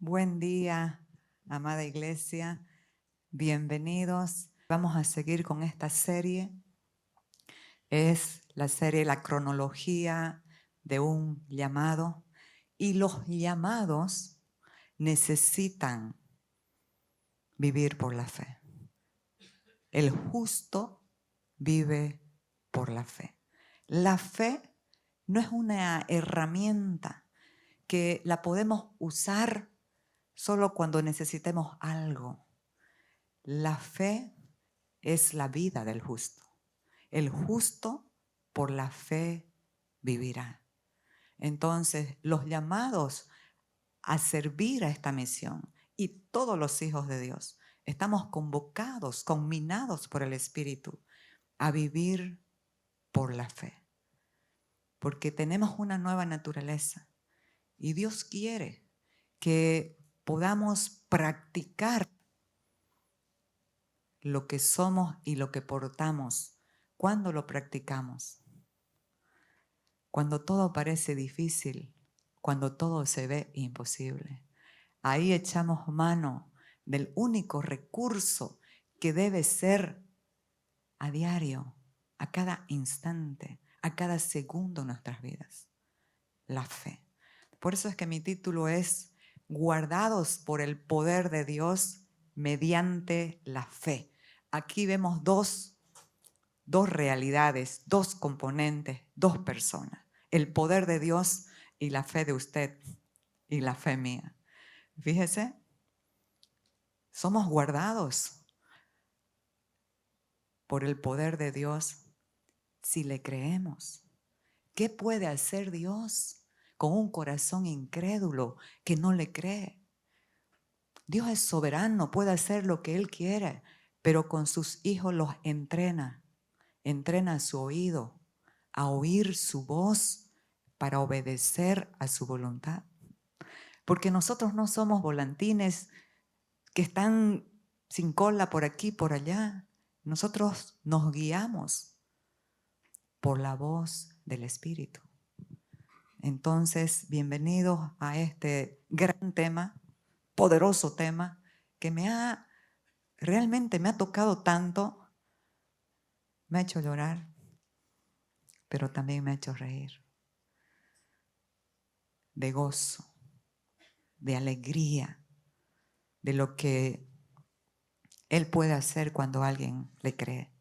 Buen día, amada iglesia. Bienvenidos. Vamos a seguir con esta serie. Es la serie La cronología de un llamado. Y los llamados necesitan vivir por la fe. El justo vive por la fe. La fe no es una herramienta que la podemos usar solo cuando necesitemos algo. La fe es la vida del justo. El justo por la fe vivirá. Entonces, los llamados a servir a esta misión y todos los hijos de Dios estamos convocados, conminados por el Espíritu a vivir por la fe. Porque tenemos una nueva naturaleza y Dios quiere que podamos practicar lo que somos y lo que portamos. ¿Cuándo lo practicamos? Cuando todo parece difícil, cuando todo se ve imposible. Ahí echamos mano del único recurso que debe ser a diario, a cada instante, a cada segundo de nuestras vidas. La fe. Por eso es que mi título es Guardados por el poder de Dios mediante la fe. Aquí vemos dos realidades, dos componentes, dos personas. El poder de Dios y la fe de usted y la fe mía. Fíjese, somos guardados por el poder de Dios si le creemos. ¿Qué puede hacer Dios con un corazón incrédulo que no le cree? Dios es soberano, puede hacer lo que Él quiere, pero con sus hijos los entrena su oído a oír su voz para obedecer a su voluntad. Porque nosotros no somos volantines que están sin cola por aquí, por allá. Nosotros nos guiamos por la voz del Espíritu. Entonces, bienvenidos a este gran tema, poderoso tema, que realmente me ha tocado tanto, me ha hecho llorar, pero también me ha hecho reír, de gozo, de alegría, de lo que Él puede hacer cuando alguien le cree.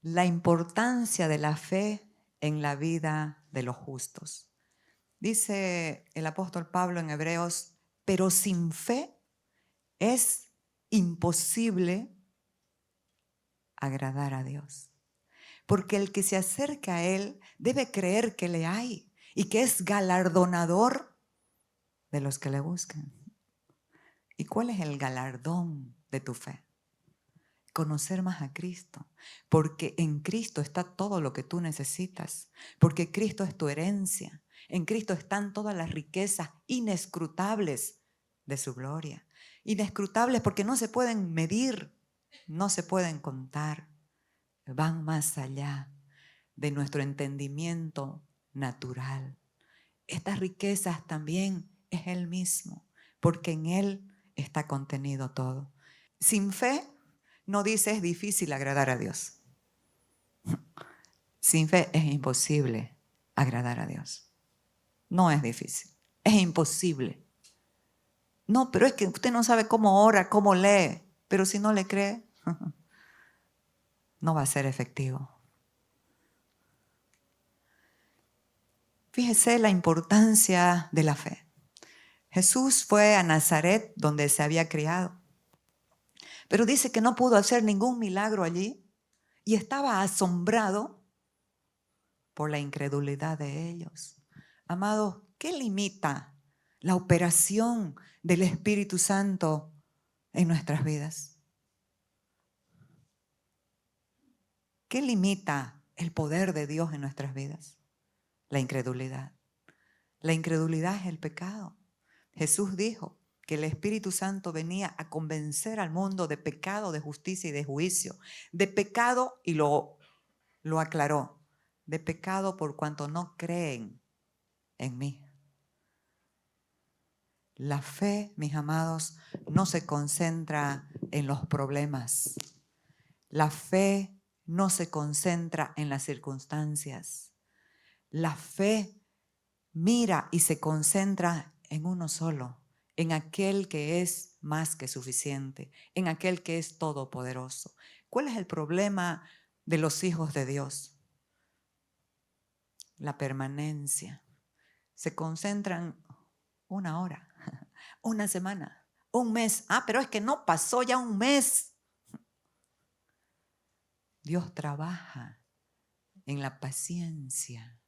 La importancia de la fe en la vida de los justos. Dice el apóstol Pablo en Hebreos, pero sin fe es imposible agradar a Dios. Porque el que se acerca a Él debe creer que le hay y que es galardonador de los que le buscan. ¿Y cuál es el galardón de tu fe? Conocer más a Cristo, porque en Cristo está todo lo que tú necesitas, porque Cristo es tu herencia, en Cristo están todas las riquezas inescrutables de su gloria, inescrutables porque no se pueden medir, no se pueden contar, van más allá de nuestro entendimiento natural. Estas riquezas también es Él mismo, porque en Él está contenido todo. Sin fe, no dice es difícil agradar a Dios. Sin fe es imposible agradar a Dios. No es difícil, es imposible. No, pero es que usted no sabe cómo ora, cómo lee, pero si no le cree, no va a ser efectivo. Fíjese la importancia de la fe. Jesús fue a Nazaret, donde se había criado, pero dice que no pudo hacer ningún milagro allí y estaba asombrado por la incredulidad de ellos. Amados, ¿qué limita la operación del Espíritu Santo en nuestras vidas? ¿Qué limita el poder de Dios en nuestras vidas? La incredulidad. La incredulidad es el pecado. Jesús dijo que el Espíritu Santo venía a convencer al mundo de pecado, de justicia y de juicio. De pecado, y lo aclaró, de pecado por cuanto no creen en mí. La fe, mis amados, no se concentra en los problemas. La fe no se concentra en las circunstancias. La fe mira y se concentra en uno solo, en aquel que es más que suficiente, en aquel que es todopoderoso. ¿Cuál es el problema de los hijos de Dios? La permanencia. Se concentran una hora, una semana, un mes. Pero es que no pasó ya un mes. Dios trabaja en la paciencia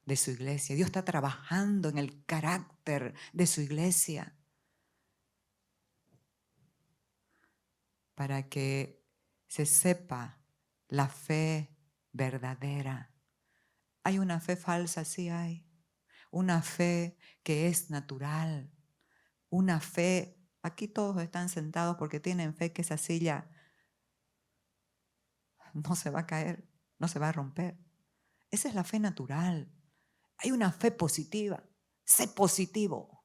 de su iglesia. Dios está trabajando en el carácter de su iglesia para que se sepa la fe verdadera. Hay una fe falsa, sí hay. Una fe que es natural. Una fe, aquí todos están sentados porque tienen fe que esa silla no se va a caer, no se va a romper. Esa es la fe natural. Hay una fe positiva. Sé positivo.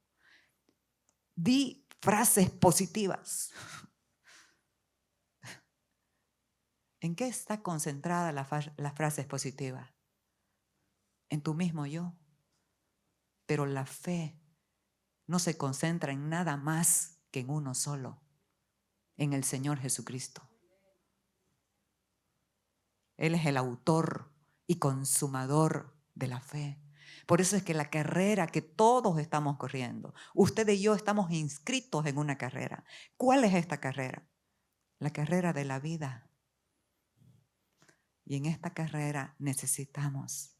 Di frases positivas. ¿En qué está concentrada las frases positivas? En tu mismo yo. Pero la fe no se concentra en nada más que en uno solo, en el Señor Jesucristo. Él es el autor y consumador de la fe. Por eso es que la carrera que todos estamos corriendo, usted y yo estamos inscritos en una carrera. ¿Cuál es esta carrera? La carrera de la vida. Y en esta carrera necesitamos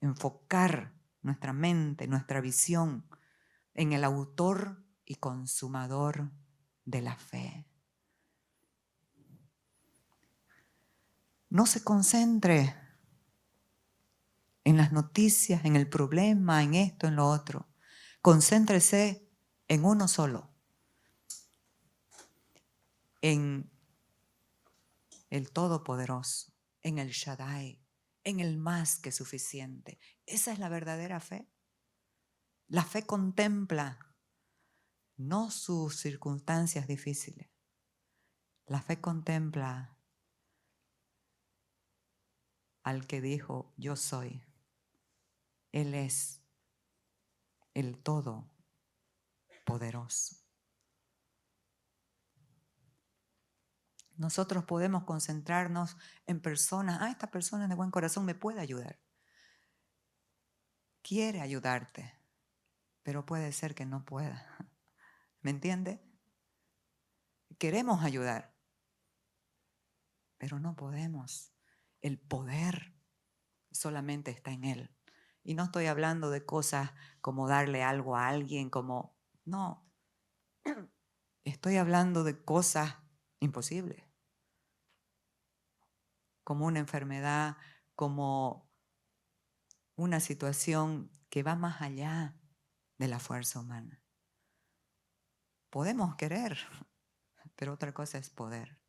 enfocar nuestra mente, nuestra visión en el autor y consumador de la fe. No se concentre en las noticias, en el problema, en esto, en lo otro. Concéntrese en uno solo, en el Todopoderoso, en el Shaddai, en el más que suficiente. Esa es la verdadera fe. La fe contempla no sus circunstancias difíciles. La fe contempla al que dijo, yo soy. Él es el Todopoderoso. Nosotros podemos concentrarnos en personas. Esta persona es de buen corazón, me puede ayudar. Quiere ayudarte, pero puede ser que no pueda. ¿Me entiende? Queremos ayudar, pero no podemos. El poder solamente está en Él. Y no estoy hablando de cosas como darle algo a alguien, como... No. Estoy hablando de cosas imposibles. Como una enfermedad, como una situación que va más allá de la fuerza humana. Podemos querer, pero otra cosa es poder.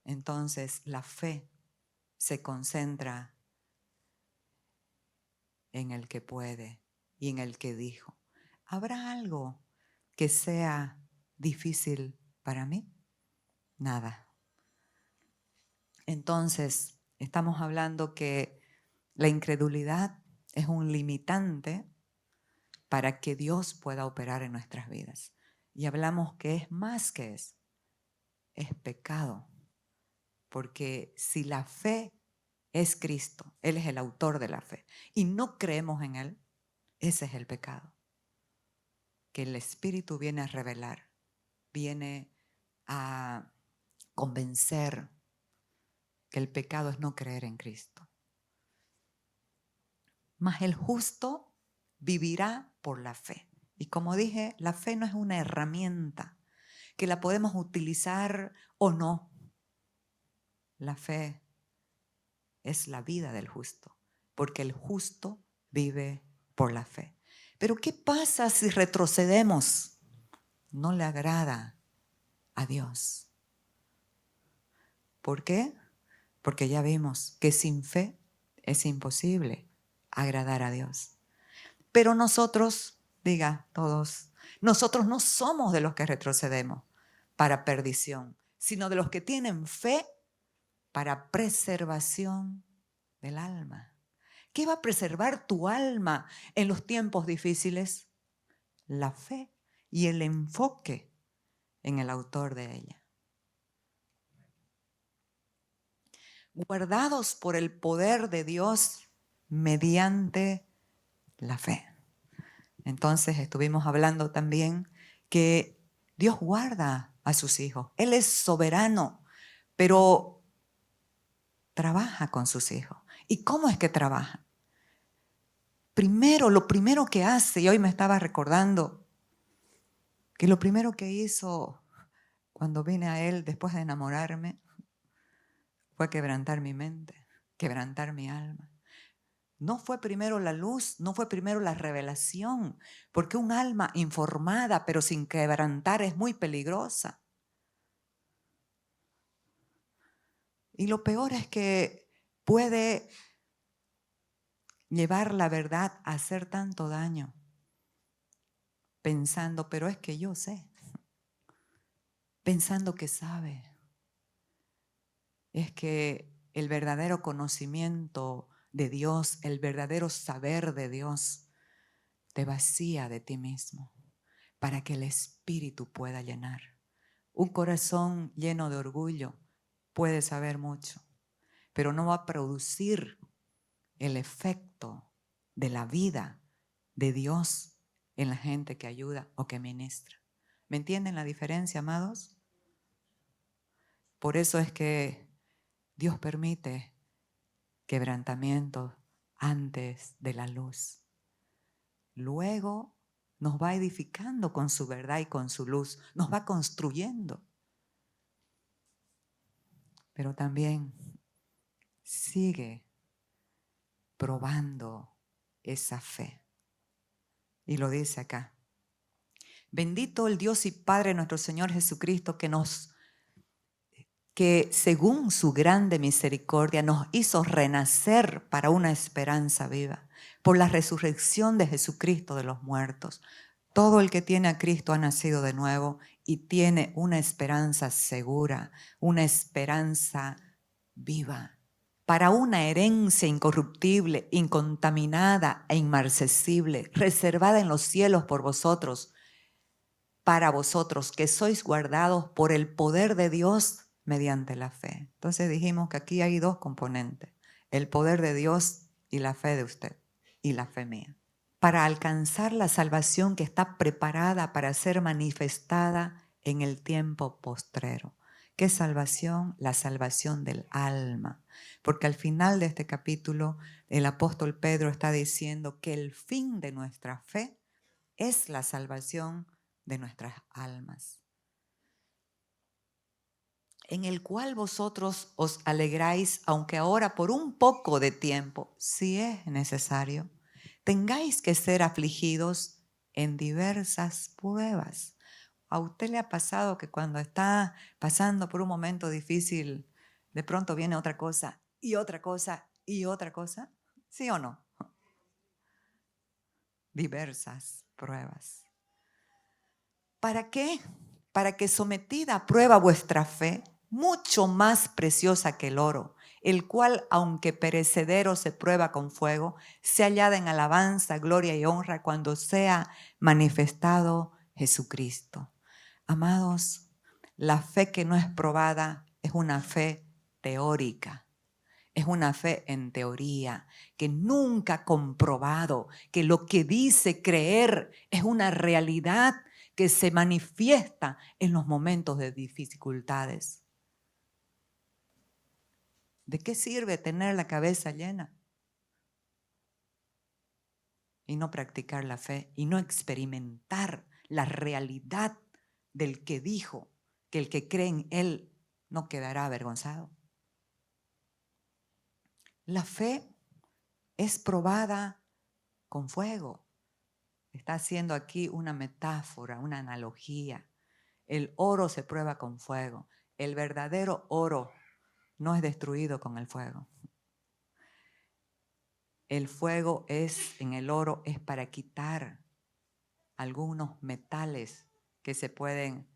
Entonces la fe se concentra en el que puede y en el que dijo. ¿Habrá algo que sea difícil para mí? Nada. Entonces, estamos hablando que la incredulidad es un limitante para que Dios pueda operar en nuestras vidas. Y hablamos que es más que eso, es pecado. Porque si la fe es Cristo, Él es el autor de la fe, y no creemos en Él, ese es el pecado. Que el Espíritu viene a revelar, viene a convencer que el pecado es no creer en Cristo. Mas el justo vivirá por la fe. Y como dije, la fe no es una herramienta que la podemos utilizar o no. La fe es la vida del justo, porque el justo vive por la fe. Pero ¿qué pasa si retrocedemos? No le agrada a Dios. ¿Por qué? Porque ya vimos que sin fe es imposible agradar a Dios. Pero nosotros, diga todos, nosotros no somos de los que retrocedemos para perdición, sino de los que tienen fe para preservación del alma. ¿Qué va a preservar tu alma en los tiempos difíciles? La fe y el enfoque en el autor de ella. Guardados por el poder de Dios mediante la fe. Entonces estuvimos hablando también que Dios guarda a sus hijos. Él es soberano, pero trabaja con sus hijos. ¿Y cómo es que trabaja? Primero, lo primero que hace, y hoy me estaba recordando, que lo primero que hizo cuando vine a Él después de enamorarme fue quebrantar mi mente, quebrantar mi alma. No fue primero la luz, no fue primero la revelación, porque un alma informada pero sin quebrantar es muy peligrosa. Y lo peor es que puede llevar la verdad a hacer tanto daño, pensando, pero es que yo sé, pensando que sabe. Es que el verdadero conocimiento de Dios, el verdadero saber de Dios, te vacía de ti mismo para que el Espíritu pueda llenar. Un corazón lleno de orgullo puede saber mucho, pero no va a producir el efecto de la vida de Dios en la gente que ayuda o que ministra. ¿Me entienden la diferencia, amados? Por eso es que Dios permite quebrantamientos antes de la luz. Luego nos va edificando con su verdad y con su luz, nos va construyendo. Pero también sigue probando esa fe. Y lo dice acá. Bendito el Dios y Padre nuestro Señor Jesucristo que según su grande misericordia nos hizo renacer para una esperanza viva, por la resurrección de Jesucristo de los muertos. Todo el que tiene a Cristo ha nacido de nuevo y tiene una esperanza segura, una esperanza viva, para una herencia incorruptible, incontaminada e inmarcesible, reservada en los cielos por vosotros, para vosotros que sois guardados por el poder de Dios mediante la fe. Entonces dijimos que aquí hay dos componentes, el poder de Dios y la fe de usted y la fe mía, para alcanzar la salvación que está preparada para ser manifestada en el tiempo postrero. ¿Qué salvación? La salvación del alma. Porque al final de este capítulo el apóstol Pedro está diciendo que el fin de nuestra fe es la salvación de nuestras almas, en el cual vosotros os alegráis, aunque ahora por un poco de tiempo, si es necesario, tengáis que ser afligidos en diversas pruebas. ¿A usted le ha pasado que cuando está pasando por un momento difícil, de pronto viene otra cosa y otra cosa y otra cosa? ¿Sí o no? Diversas pruebas. ¿Para qué? Para que sometida a prueba vuestra fe, mucho más preciosa que el oro, el cual, aunque perecedero se prueba con fuego, se hallada en alabanza, gloria y honra cuando sea manifestado Jesucristo. Amados, la fe que no es probada es una fe teórica. Es una fe en teoría, que nunca ha comprobado que lo que dice creer es una realidad que se manifiesta en los momentos de dificultades. ¿De qué sirve tener la cabeza llena y no practicar la fe y no experimentar la realidad del que dijo que el que cree en Él no quedará avergonzado? La fe es probada con fuego. Está haciendo aquí una metáfora, una analogía. El oro se prueba con fuego. El verdadero oro no es destruido con el fuego. El fuego en el oro es para quitar algunos metales que se pueden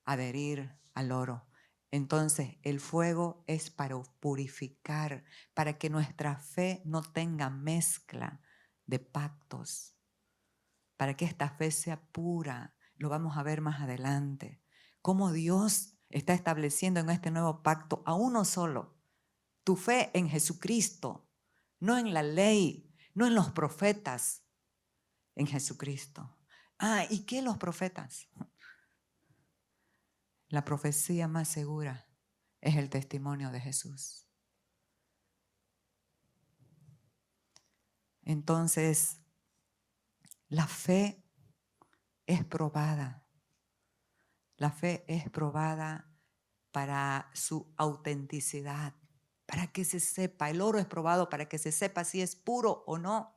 adherir al oro. Entonces, el fuego es para purificar, para que nuestra fe no tenga mezcla de pactos, para que esta fe sea pura. Lo vamos a ver más adelante. Cómo Dios está estableciendo en este nuevo pacto a uno solo. Tu fe en Jesucristo, no en la ley, no en los profetas, en Jesucristo. ¿Y qué los profetas? La profecía más segura es el testimonio de Jesús. Entonces, la fe es probada. La fe es probada para su autenticidad, para que se sepa. El oro es probado para que se sepa si es puro o no.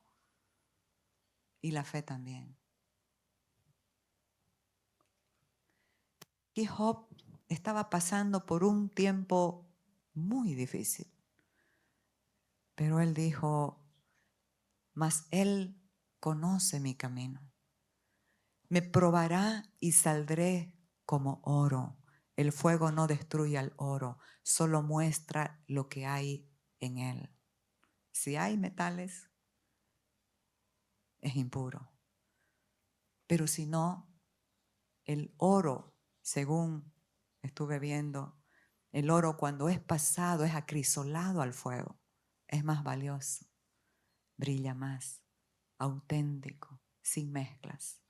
Y la fe también. Y Job estaba pasando por un tiempo muy difícil. Pero él dijo, mas él conoce mi camino. Me probará y saldré como oro. El fuego no destruye al oro, solo muestra lo que hay en él. Si hay metales, es impuro. Pero si no, el oro, según estuve viendo, el oro cuando es pasado, es acrisolado al fuego, es más valioso, brilla más, auténtico, sin mezclas.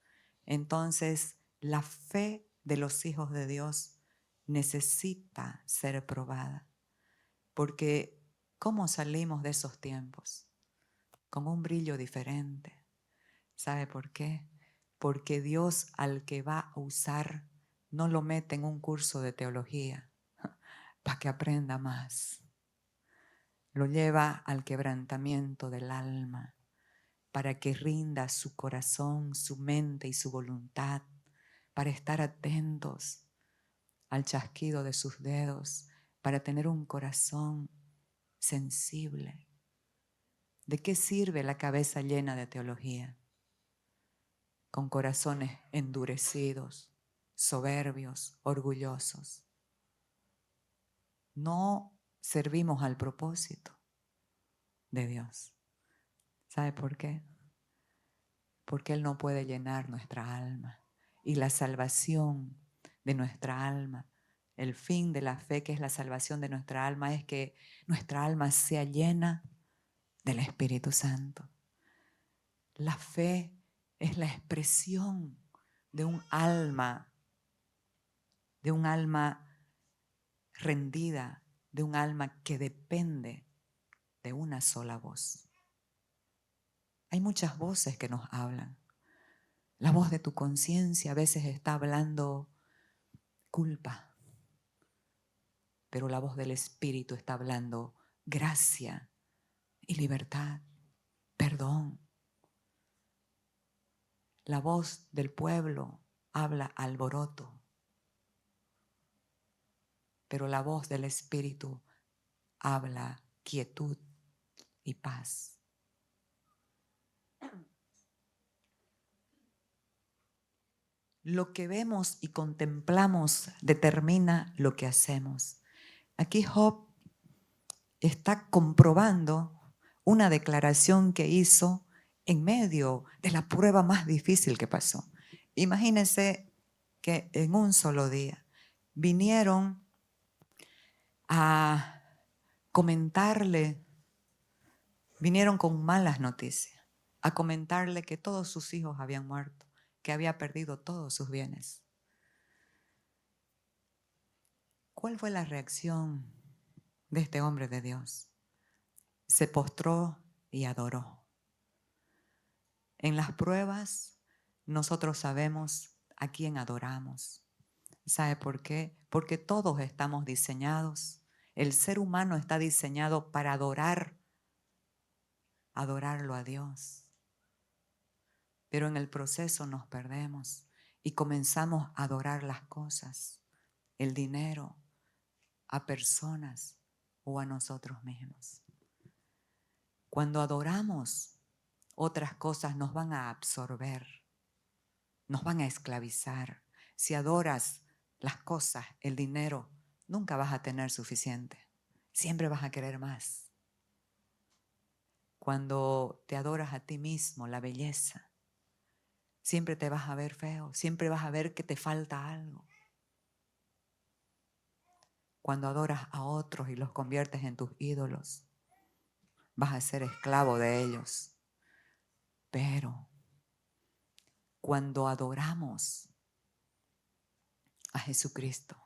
Entonces, la fe de los hijos de Dios necesita ser probada. Porque, ¿cómo salimos de esos tiempos? Con un brillo diferente. ¿Sabe por qué? Porque Dios al que va a usar no lo mete en un curso de teología para que aprenda más. Lo lleva al quebrantamiento del alma para que rinda su corazón, su mente y su voluntad, para estar atentos al chasquido de sus dedos, para tener un corazón sensible. ¿De qué sirve la cabeza llena de teología? Con corazones endurecidos, soberbios, orgullosos. No servimos al propósito de Dios. ¿Sabe por qué? Porque Él no puede llenar nuestra alma. Y la salvación de nuestra alma, el fin de la fe que es la salvación de nuestra alma, es que nuestra alma sea llena del Espíritu Santo. La fe es la expresión de un alma rendida, de un alma que depende de una sola voz. Hay muchas voces que nos hablan. La voz de tu conciencia a veces está hablando culpa, pero la voz del Espíritu está hablando gracia y libertad, perdón. La voz del pueblo habla alboroto, pero la voz del Espíritu habla quietud y paz. Lo que vemos y contemplamos determina lo que hacemos. Aquí Job está comprobando una declaración que hizo en medio de la prueba más difícil que pasó. Imagínense que en un solo día vinieron a comentarle, vinieron con malas noticias, a comentarle que todos sus hijos habían muerto, que había perdido todos sus bienes. ¿Cuál fue la reacción de este hombre de Dios? Se postró y adoró. En las pruebas nosotros sabemos a quién adoramos. ¿Sabe por qué? Porque todos estamos diseñados. El ser humano está diseñado para adorarlo a Dios. Pero en el proceso nos perdemos y comenzamos a adorar las cosas, el dinero, a personas o a nosotros mismos. Cuando adoramos, otras cosas nos van a absorber, nos van a esclavizar. Si adoras las cosas, el dinero, nunca vas a tener suficiente. Siempre vas a querer más. Cuando te adoras a ti mismo, la belleza, siempre te vas a ver feo, siempre vas a ver que te falta algo. Cuando adoras a otros y los conviertes en tus ídolos, vas a ser esclavo de ellos. Pero cuando adoramos a Jesucristo,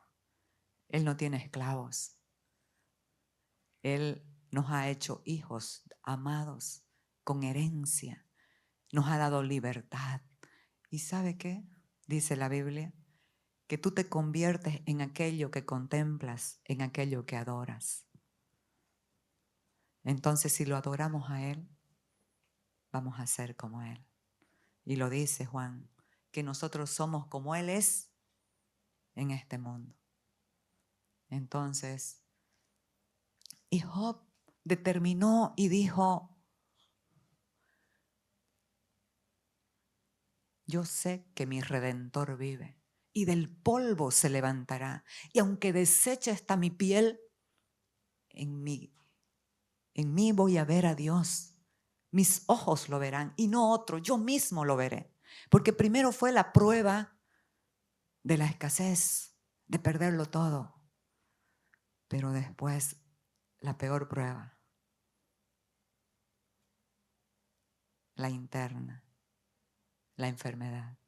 Él no tiene esclavos. Él nos ha hecho hijos amados, con herencia. Nos ha dado libertad. ¿Y sabe qué? Dice la Biblia, que tú te conviertes en aquello que contemplas, en aquello que adoras. Entonces, si lo adoramos a Él, vamos a ser como Él. Y lo dice Juan, que nosotros somos como Él es en este mundo. Entonces, y Job determinó y dijo, yo sé que mi Redentor vive y del polvo se levantará. Y aunque deseche está mi piel, en mí voy a ver a Dios. Mis ojos lo verán y no otro, yo mismo lo veré. Porque primero fue la prueba de la escasez, de perderlo todo. Pero después la peor prueba, la interna, la enfermedad.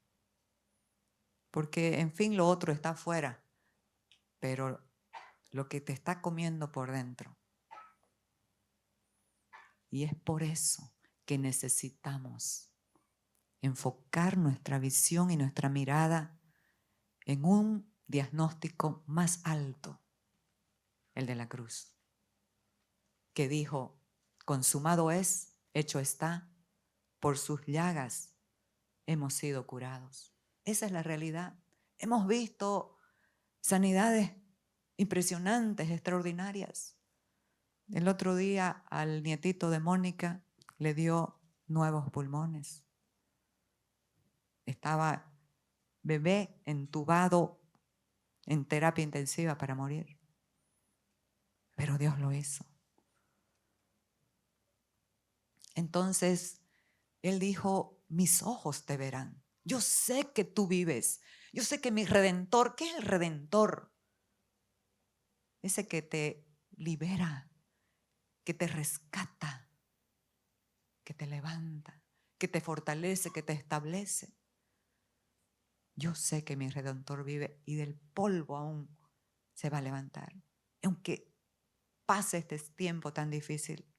Porque en fin lo otro está afuera, pero lo que te está comiendo por dentro. Y es por eso que necesitamos enfocar nuestra visión y nuestra mirada en un diagnóstico más alto, el de la cruz, que dijo, consumado es, hecho está, por sus llagas hemos sido curados. Esa es la realidad. Hemos visto sanidades impresionantes, extraordinarias. El otro día al nietito de Mónica le dio nuevos pulmones. Estaba bebé entubado en terapia intensiva para morir. Pero Dios lo hizo. Entonces, Él dijo, mis ojos te verán. Yo sé que tú vives. Yo sé que mi Redentor, ¿qué es el Redentor? Ese que te libera, que te rescata, que te levanta, que te fortalece, que te establece. Yo sé que mi Redentor vive y del polvo aún se va a levantar. Aunque pase este tiempo tan difícil,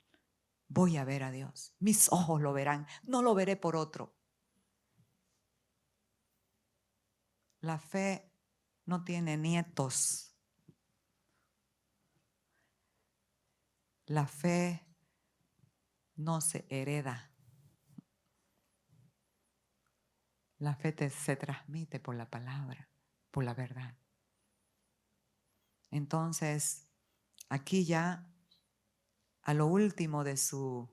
voy a ver a Dios. Mis ojos lo verán, no lo veré por otro. La fe no tiene nietos. La fe no se hereda. La fe se transmite por la palabra, por la verdad. Entonces, aquí ya, a lo último de su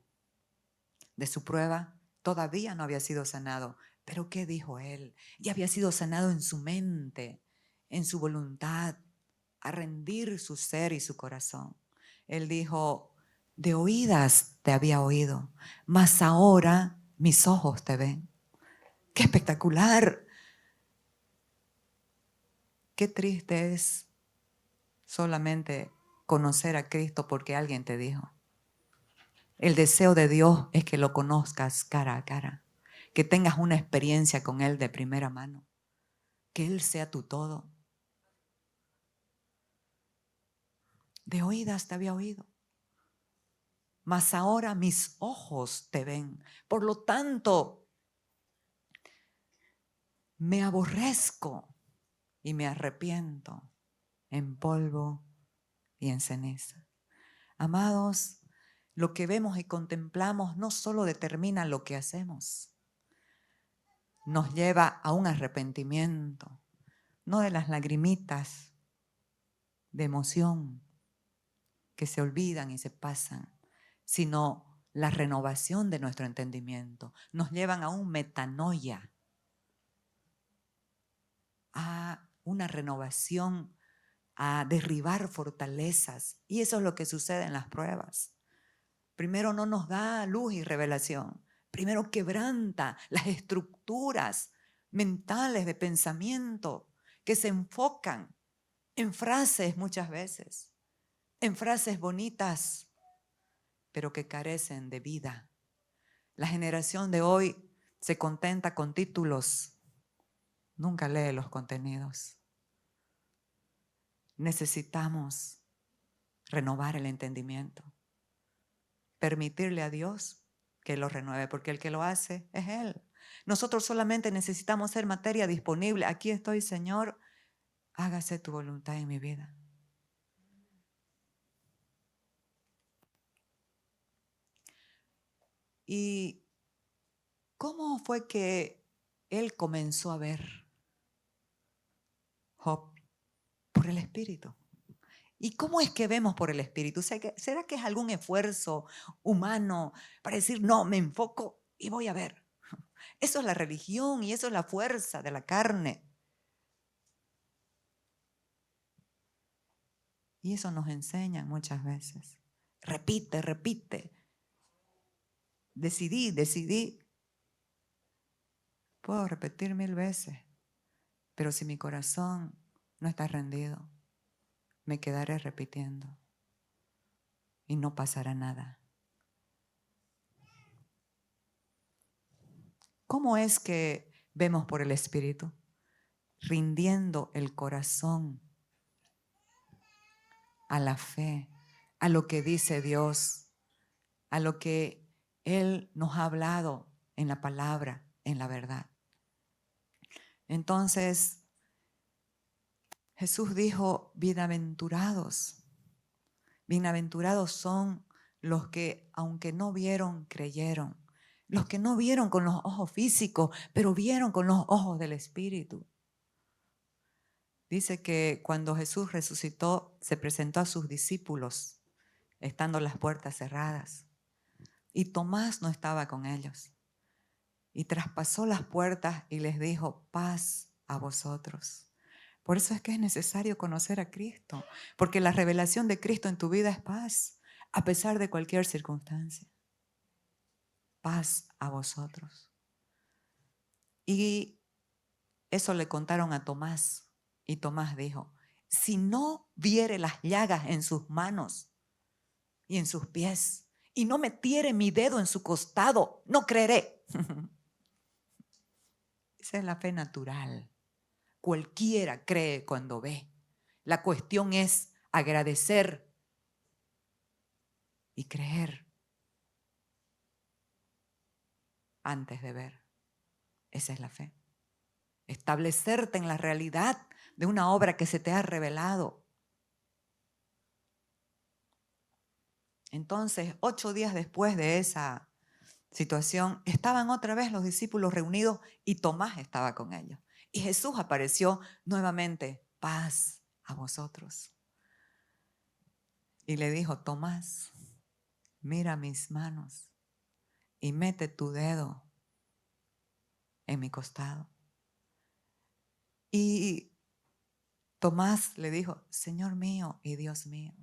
prueba, todavía no había sido sanado. Pero ¿qué dijo él? Ya había sido sanado en su mente, en su voluntad, a rendir su ser y su corazón. Él dijo, de oídas te había oído, mas ahora mis ojos te ven. ¡Qué espectacular! Qué triste es solamente conocer a Cristo porque alguien te dijo. El deseo de Dios es que lo conozcas cara a cara, que tengas una experiencia con Él de primera mano, que Él sea tu todo. De oídas te había oído, mas ahora mis ojos te ven. Por lo tanto, me aborrezco y me arrepiento en polvo y en ceniza. Amados, lo que vemos y contemplamos no solo determina lo que hacemos, nos lleva a un arrepentimiento, no de las lagrimitas de emoción que se olvidan y se pasan, sino la renovación de nuestro entendimiento. Nos llevan a un metanoia, a una renovación, a derribar fortalezas. Y eso es lo que sucede en las pruebas. Primero no nos da luz y revelación. Primero quebranta las estructuras mentales de pensamiento que se enfocan en frases muchas veces, en frases bonitas, pero que carecen de vida. La generación de hoy se contenta con títulos, nunca lee los contenidos. Necesitamos renovar el entendimiento, permitirle a Dios que lo renueve, porque el que lo hace es Él. Nosotros solamente necesitamos ser materia disponible. Aquí estoy, Señor, hágase tu voluntad en mi vida. ¿Y cómo fue que él comenzó a ver? Job, por el Espíritu. ¿Y cómo es que vemos por el Espíritu? ¿Será que es algún esfuerzo humano para decir, no, me enfoco y voy a ver? Eso es la religión y eso es la fuerza de la carne. Y eso nos enseñan muchas veces. Repite, repite. Decidí. Puedo repetir 1000 veces, pero si mi corazón no está rendido, me quedaré repitiendo y no pasará nada. ¿Cómo es que vemos por el Espíritu? Rindiendo el corazón a la fe, a lo que dice Dios, a lo que Él nos ha hablado en la palabra, en la verdad. Entonces, Jesús dijo, bienaventurados son los que, aunque no vieron, creyeron. Los que no vieron con los ojos físicos, pero vieron con los ojos del Espíritu. Dice que cuando Jesús resucitó, se presentó a sus discípulos, estando las puertas cerradas. Y Tomás no estaba con ellos. Y traspasó las puertas y les dijo, paz a vosotros. Por eso es que es necesario conocer a Cristo, porque la revelación de Cristo en tu vida es paz, a pesar de cualquier circunstancia. Paz a vosotros. Y eso le contaron a Tomás, y Tomás dijo, si no viere las llagas en sus manos y en sus pies, y no metiere mi dedo en su costado, no creeré. Esa es la fe natural. Cualquiera cree cuando ve. La cuestión es agradecer y creer antes de ver. Esa es la fe. Establecerte en la realidad de una obra que se te ha revelado. Entonces, 8 días después de esa situación, estaban otra vez los discípulos reunidos y Tomás estaba con ellos. Y Jesús apareció nuevamente, paz a vosotros. Y le dijo, Tomás, mira mis manos y mete tu dedo en mi costado. Y Tomás le dijo, Señor mío y Dios mío,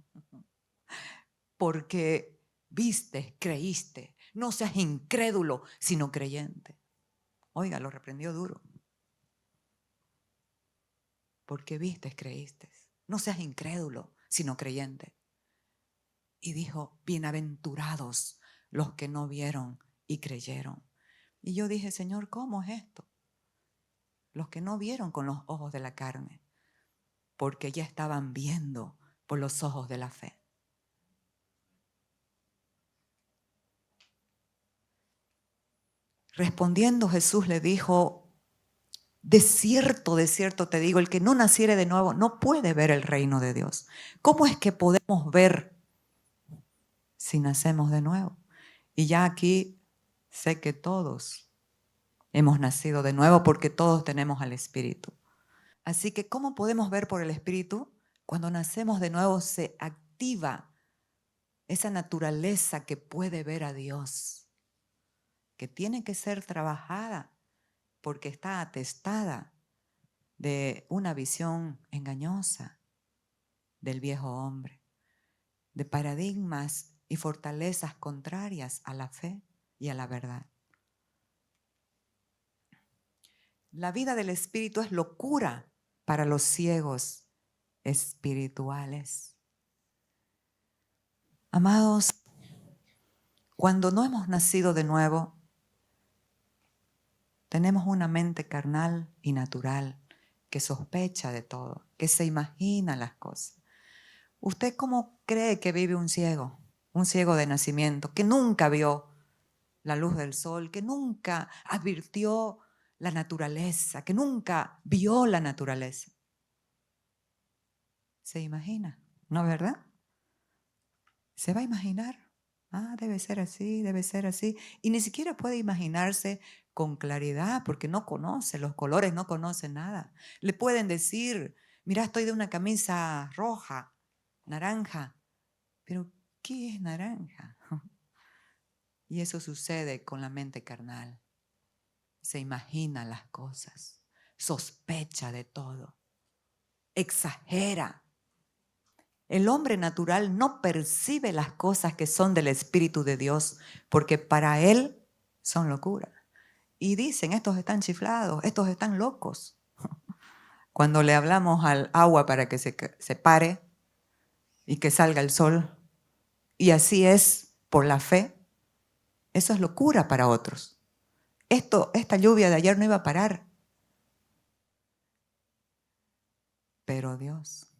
porque viste, creíste, no seas incrédulo, sino creyente. Oiga, lo reprendió duro. Porque viste, creíste, no seas incrédulo, sino creyente. Y dijo, bienaventurados los que no vieron y creyeron. Y yo dije, Señor, ¿cómo es esto? Los que no vieron con los ojos de la carne, porque ya estaban viendo por los ojos de la fe. Respondiendo Jesús le dijo, de cierto te digo, el que no naciere de nuevo no puede ver el reino de Dios. ¿Cómo es que podemos ver si nacemos de nuevo? Y ya aquí sé que todos hemos nacido de nuevo porque todos tenemos al Espíritu. Así que, ¿cómo podemos ver por el Espíritu? Cuando nacemos de nuevo se activa esa naturaleza que puede ver a Dios, que tiene que ser trabajada porque está atestada de una visión engañosa del viejo hombre, de paradigmas y fortalezas contrarias a la fe y a la verdad. La vida del Espíritu es locura para los ciegos espirituales. Amados, cuando no hemos nacido de nuevo, tenemos una mente carnal y natural que sospecha de todo, que se imagina las cosas. ¿Usted cómo cree que vive un ciego de nacimiento, que nunca vio la luz del sol, que nunca advirtió la naturaleza, que nunca vio la naturaleza? Se imagina, ¿no es verdad? Se va a imaginar. Ah, debe ser así, debe ser así. Y ni siquiera puede imaginarse con claridad porque no conoce los colores, no conoce nada. Le pueden decir, mira, estoy de una camisa roja, naranja. Pero, ¿qué es naranja? Y eso sucede con la mente carnal. Se imagina las cosas, sospecha de todo, exagera. El hombre natural no percibe las cosas que son del Espíritu de Dios porque para él son locura. Y dicen, estos están chiflados, estos están locos. Cuando le hablamos al agua para que se pare y que salga el sol, y así es por la fe, eso es locura para otros. Esta lluvia de ayer no iba a parar. Pero Dios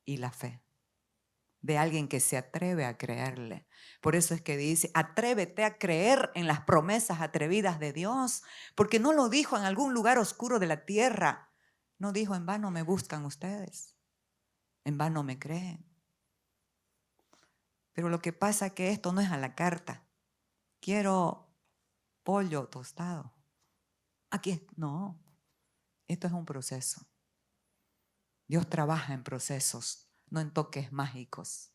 y la fe de alguien que se atreve a creerle. Por eso es que dice, atrévete a creer en las promesas atrevidas de Dios, porque no lo dijo en algún lugar oscuro de la tierra. No dijo, en vano me buscan ustedes, en vano me creen. Pero lo que pasa es que esto no es a la carta. Quiero pollo tostado. Aquí no, esto es un proceso. Dios trabaja en procesos, no en toques mágicos.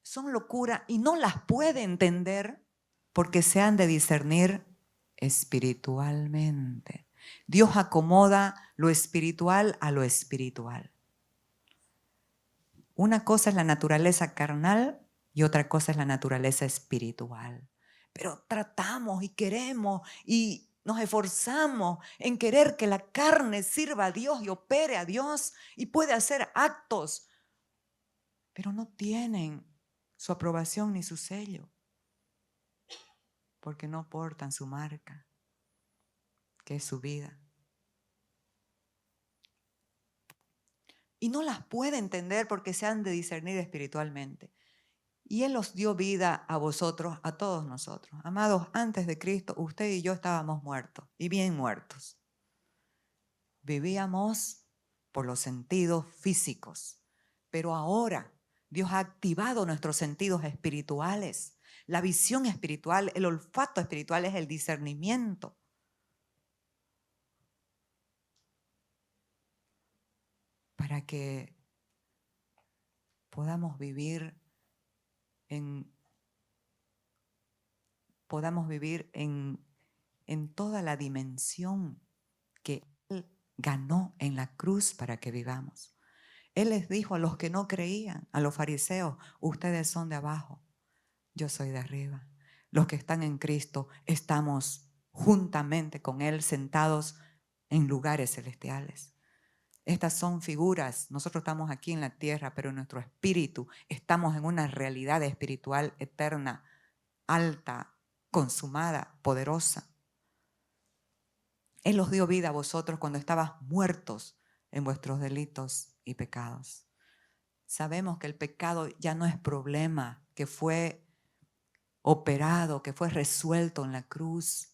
Son locura y no las puede entender porque se han de discernir espiritualmente. Dios acomoda lo espiritual a lo espiritual. Una cosa es la naturaleza carnal y otra cosa es la naturaleza espiritual. Pero tratamos y queremos y nos esforzamos en querer que la carne sirva a Dios y opere a Dios y puede hacer actos, pero no tienen su aprobación ni su sello, porque no portan su marca, que es su vida. Y no las puede entender porque se han de discernir espiritualmente. Y Él os dio vida a vosotros, a todos nosotros. Amados, antes de Cristo, usted y yo estábamos muertos, y bien muertos. Vivíamos por los sentidos físicos, pero ahora Dios ha activado nuestros sentidos espirituales. La visión espiritual, el olfato espiritual es el discernimiento. Para que podamos vivir en toda la dimensión que Él ganó en la cruz para que vivamos. Él les dijo a los que no creían, a los fariseos, ustedes son de abajo, yo soy de arriba. Los que están en Cristo estamos juntamente con Él sentados en lugares celestiales. Estas son figuras. Nosotros estamos aquí en la tierra, pero en nuestro espíritu estamos en una realidad espiritual eterna, alta, consumada, poderosa. Él os dio vida a vosotros cuando estabas muertos en vuestros delitos y pecados. Sabemos que el pecado ya no es problema, que fue operado, que fue resuelto en la cruz.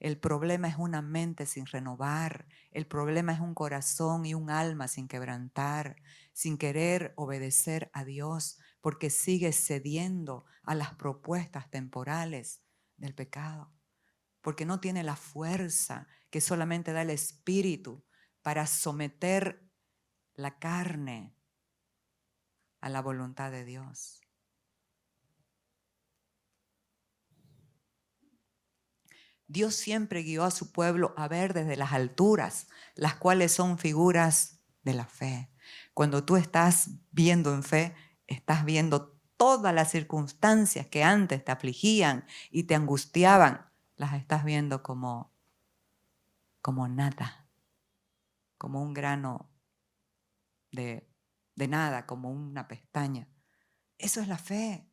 El problema es una mente sin renovar. El problema es un corazón y un alma sin quebrantar, sin querer obedecer a Dios, porque sigue cediendo a las propuestas temporales del pecado, porque no tiene la fuerza que solamente da el Espíritu para someter la carne a la voluntad de Dios. Dios siempre guió a su pueblo a ver desde las alturas, las cuales son figuras de la fe. Cuando tú estás viendo en fe, estás viendo todas las circunstancias que antes te afligían y te angustiaban, las estás viendo como nada, como un grano de nada, como una pestaña. Eso es la fe.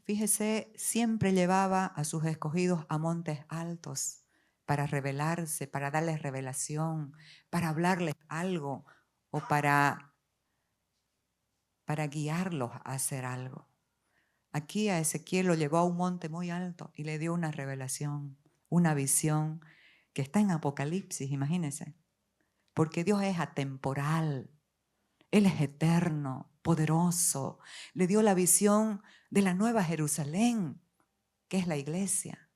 Fíjese, siempre llevaba a sus escogidos a montes altos para revelarse, para darles revelación, para hablarles algo o para guiarlos a hacer algo. Aquí a Ezequiel lo llevó a un monte muy alto y le dio una revelación, una visión que está en Apocalipsis, imagínense. Porque Dios es atemporal, Él es eterno, poderoso. Le dio la visión de la nueva Jerusalén, que es la iglesia,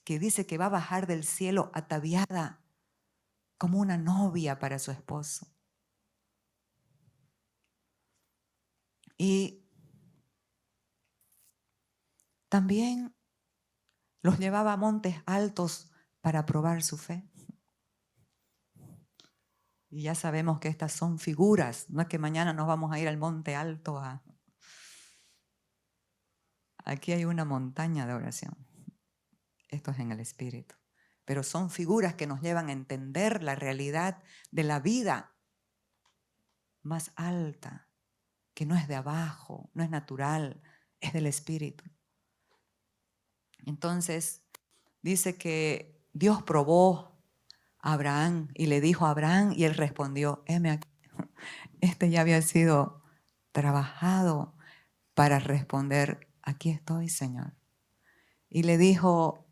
que dice que va a bajar del cielo ataviada como una novia para su esposo. Y también los llevaba a montes altos para probar su fe. Y ya sabemos que estas son figuras, no es que mañana nos vamos a ir al monte alto a... Aquí hay una montaña de oración. Esto es en el espíritu. Pero son figuras que nos llevan a entender la realidad de la vida más alta, que no es de abajo, no es natural, es del espíritu. Entonces, dice que Dios probó a Abraham y le dijo a Abraham y él respondió, heme aquí. Este ya había sido trabajado para responder, aquí estoy, Señor. Y le dijo,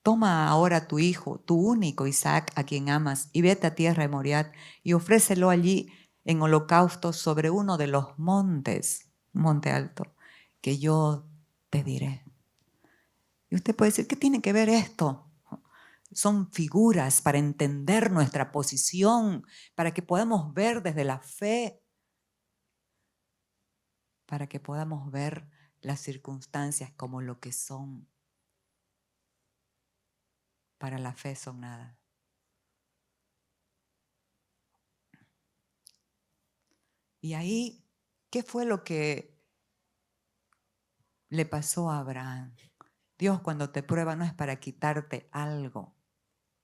toma ahora tu hijo, tu único Isaac, a quien amas, y vete a tierra de Moriat y ofrécelo allí en holocausto sobre uno de los montes, un monte alto, que yo te diré. Y usted puede decir, ¿qué tiene que ver esto? Son figuras para entender nuestra posición, para que podamos ver desde la fe, para que podamos ver las circunstancias como lo que son. Para la fe son nada. Y ahí, ¿qué fue lo que le pasó a Abraham? Dios cuando te prueba no es para quitarte algo.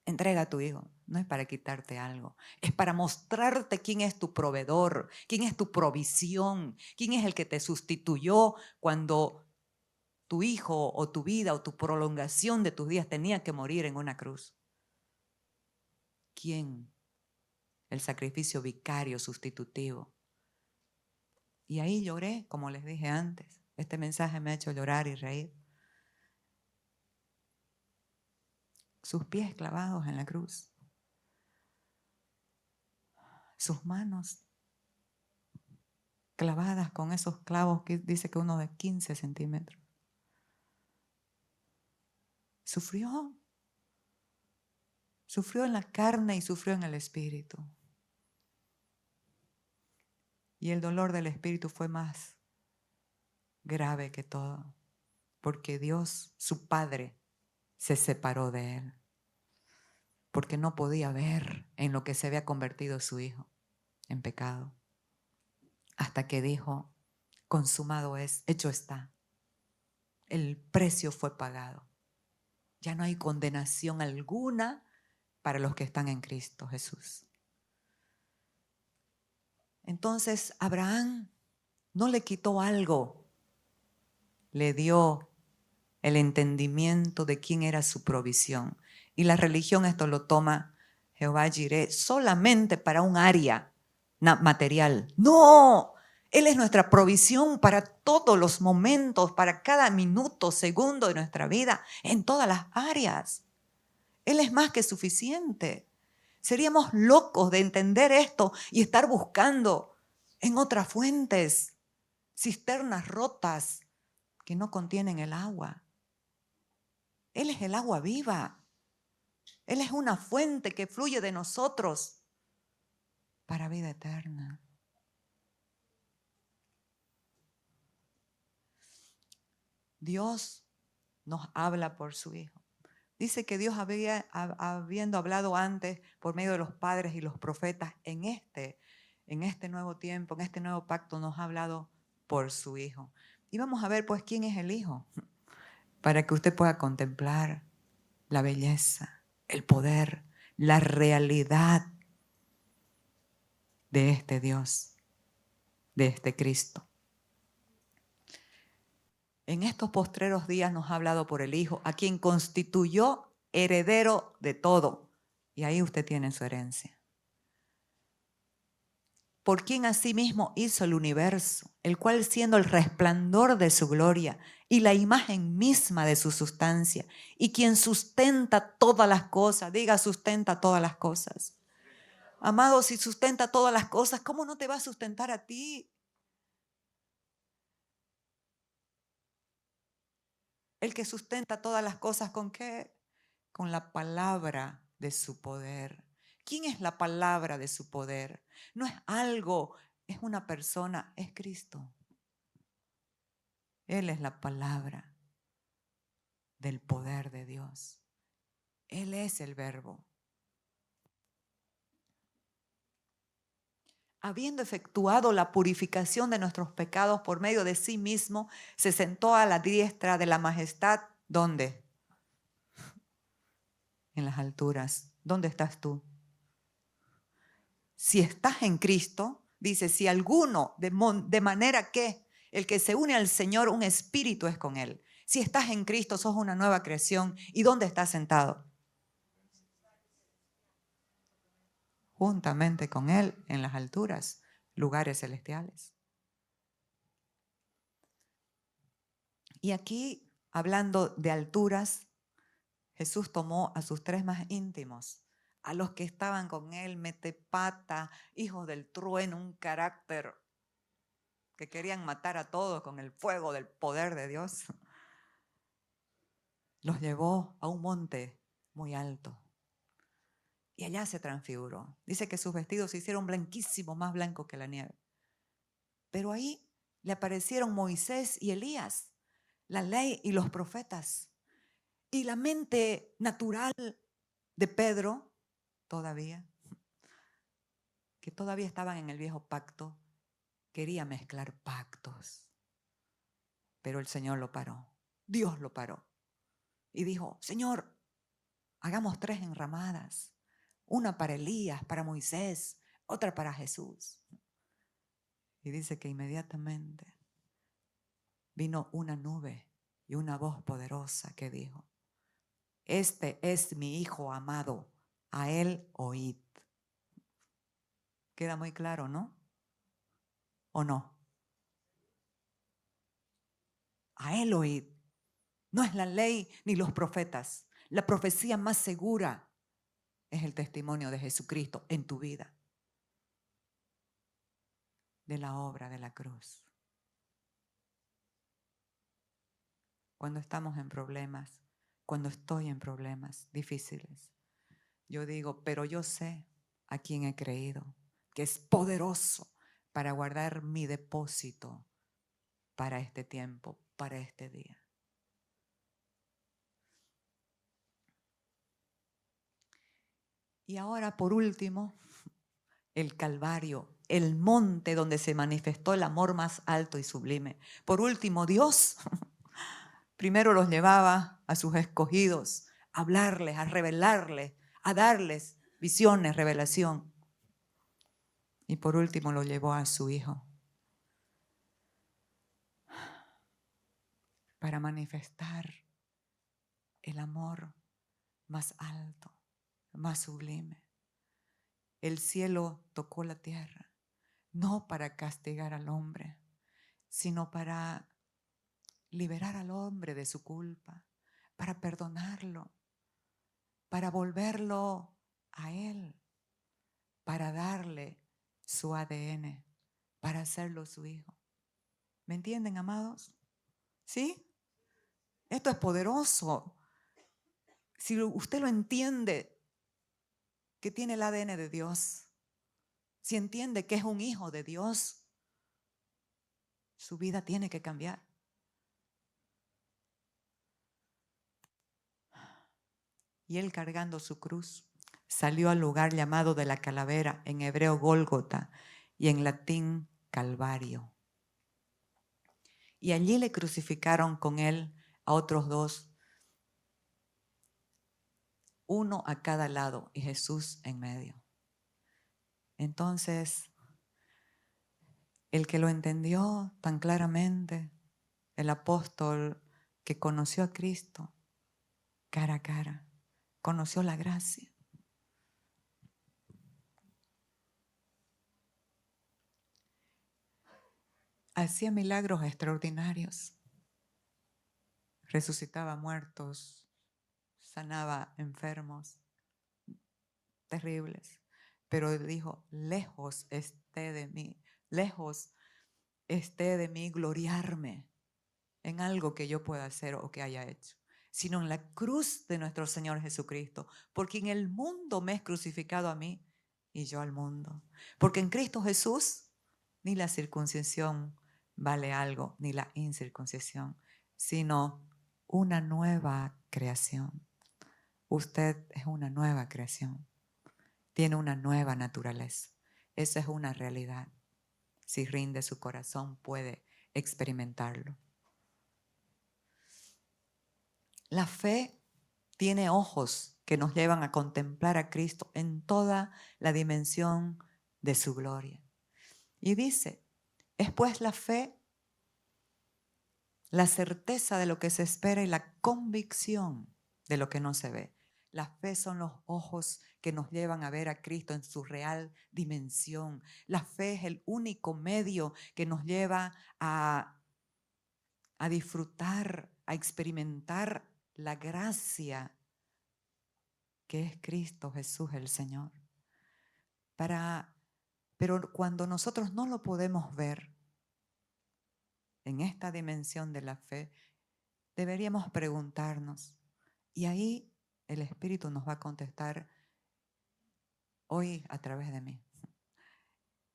Entrega a tu hijo, no es para quitarte algo. Es para mostrarte quién es tu proveedor, quién es tu provisión, quién es el que te sustituyó cuando tu hijo o tu vida o tu prolongación de tus días tenía que morir en una cruz. ¿Quién? El sacrificio vicario sustitutivo. Y ahí lloré, como les dije antes. Este mensaje me ha hecho llorar y reír. Sus pies clavados en la cruz. Sus manos clavadas con esos clavos que dice que uno de 15 centímetros. Sufrió. Sufrió en la carne y sufrió en el espíritu. Y el dolor del espíritu fue más grave que todo, porque Dios, su Padre, se separó de él, porque no podía ver en lo que se había convertido su hijo, en pecado, hasta que dijo, consumado es, hecho está, el precio fue pagado, ya no hay condenación alguna para los que están en Cristo Jesús. Entonces Abraham no le quitó algo, le dio el entendimiento de quién era su provisión. Y la religión esto lo toma Jehová Jireh solamente para un área material. No, Él es nuestra provisión para todos los momentos, para cada minuto, segundo de nuestra vida, en todas las áreas. Él es más que suficiente. Seríamos locos de entender esto y estar buscando en otras fuentes, cisternas rotas que no contienen el agua. Él es el agua viva. Él es una fuente que fluye de nosotros. para vida eterna. Dios nos habla por su Hijo. Dice que Dios habiendo hablado antes por medio de los padres y los profetas, en este nuevo tiempo, en este nuevo pacto, nos ha hablado por su Hijo. Y vamos a ver pues quién es el Hijo, para que usted pueda contemplar la belleza, el poder, la realidad de este Dios, de este Cristo. En estos postreros días nos ha hablado por el Hijo, a quien constituyó heredero de todo. Y ahí usted tiene su herencia. Por quien asimismo hizo el universo, el cual siendo el resplandor de su gloria y la imagen misma de su sustancia, y quien sustenta todas las cosas, diga sustenta todas las cosas. Amado, si sustenta todas las cosas, ¿cómo no te va a sustentar a ti? El que sustenta todas las cosas, ¿con qué? Con la palabra de su poder. ¿Quién es la palabra de su poder? No es algo, es una persona, es Cristo. Él es la palabra del poder de Dios. Él es el verbo. Habiendo efectuado la purificación de nuestros pecados por medio de sí mismo, se sentó a la diestra de la majestad. ¿Dónde? En las alturas. ¿Dónde estás tú? Si estás en Cristo, dice, si alguno, de manera que el que se une al Señor, un espíritu es con él. Si estás en Cristo, sos una nueva creación. ¿Y dónde estás sentado? Juntamente con él en las alturas, lugares celestiales. Y aquí, hablando de alturas, Jesús tomó a sus tres más íntimos, a los que estaban con él, metepata, hijos del trueno, un carácter que querían matar a todos con el fuego del poder de Dios. Los llevó a un monte muy alto y allá se transfiguró. Dice que sus vestidos se hicieron blanquísimos, más blancos que la nieve. Pero ahí le aparecieron Moisés y Elías, la ley y los profetas. Y la mente natural de Pedro, todavía, que todavía estaban en el viejo pacto, quería mezclar pactos. Pero el Señor lo paró, Dios lo paró. Y dijo, Señor, hagamos 3 enramadas, una para Elías, para Moisés, otra para Jesús. Y dice que inmediatamente vino una nube y una voz poderosa que dijo, este es mi Hijo amado, a él oíd. Queda muy claro, ¿no? ¿O no? A él oíd. No es la ley ni los profetas. La profecía más segura es el testimonio de Jesucristo en tu vida, de la obra de la cruz. Cuando estamos en problemas, cuando estoy en problemas difíciles, yo digo, pero yo sé a quién he creído, que es poderoso para guardar mi depósito para este tiempo, para este día. Y ahora, por último, el Calvario, el monte donde se manifestó el amor más alto y sublime. Por último, Dios primero los llevaba a sus escogidos, a hablarles, a revelarles, a darles visiones, revelación. Y por último lo llevó a su Hijo para manifestar el amor más alto, más sublime. El cielo tocó la tierra, no para castigar al hombre, sino para liberar al hombre de su culpa, para perdonarlo, para volverlo a él, para darle su ADN, para hacerlo su hijo. ¿Me entienden, amados? ¿Sí? Esto es poderoso. Si usted lo entiende, que tiene el ADN de Dios, si entiende que es un hijo de Dios, su vida tiene que cambiar. Y él, cargando su cruz, salió al lugar llamado de la calavera, en hebreo Gólgota y en latín Calvario. Y allí le crucificaron con él a otros dos, uno a cada lado y Jesús en medio. Entonces, el que lo entendió tan claramente, el apóstol que conoció a Cristo cara a cara, conoció la gracia. Hacía milagros extraordinarios, resucitaba muertos, sanaba enfermos, terribles. Pero dijo, lejos esté de mí gloriarme en algo que yo pueda hacer o que haya hecho, sino en la cruz de nuestro Señor Jesucristo, porque en el mundo me es crucificado a mí y yo al mundo. Porque en Cristo Jesús ni la circuncisión vale algo, ni la incircuncisión, sino una nueva creación. Usted es una nueva creación, tiene una nueva naturaleza. Esa es una realidad. Si rinde su corazón, puede experimentarlo. La fe tiene ojos que nos llevan a contemplar a Cristo en toda la dimensión de su gloria. Y dice, es pues la fe, la certeza de lo que se espera y la convicción de lo que no se ve. La fe son los ojos que nos llevan a ver a Cristo en su real dimensión. La fe es el único medio que nos lleva a disfrutar, a experimentar la gracia que es Cristo Jesús el Señor. Pero cuando nosotros no lo podemos ver en esta dimensión de la fe, deberíamos preguntarnos, y ahí el Espíritu nos va a contestar hoy a través de mí.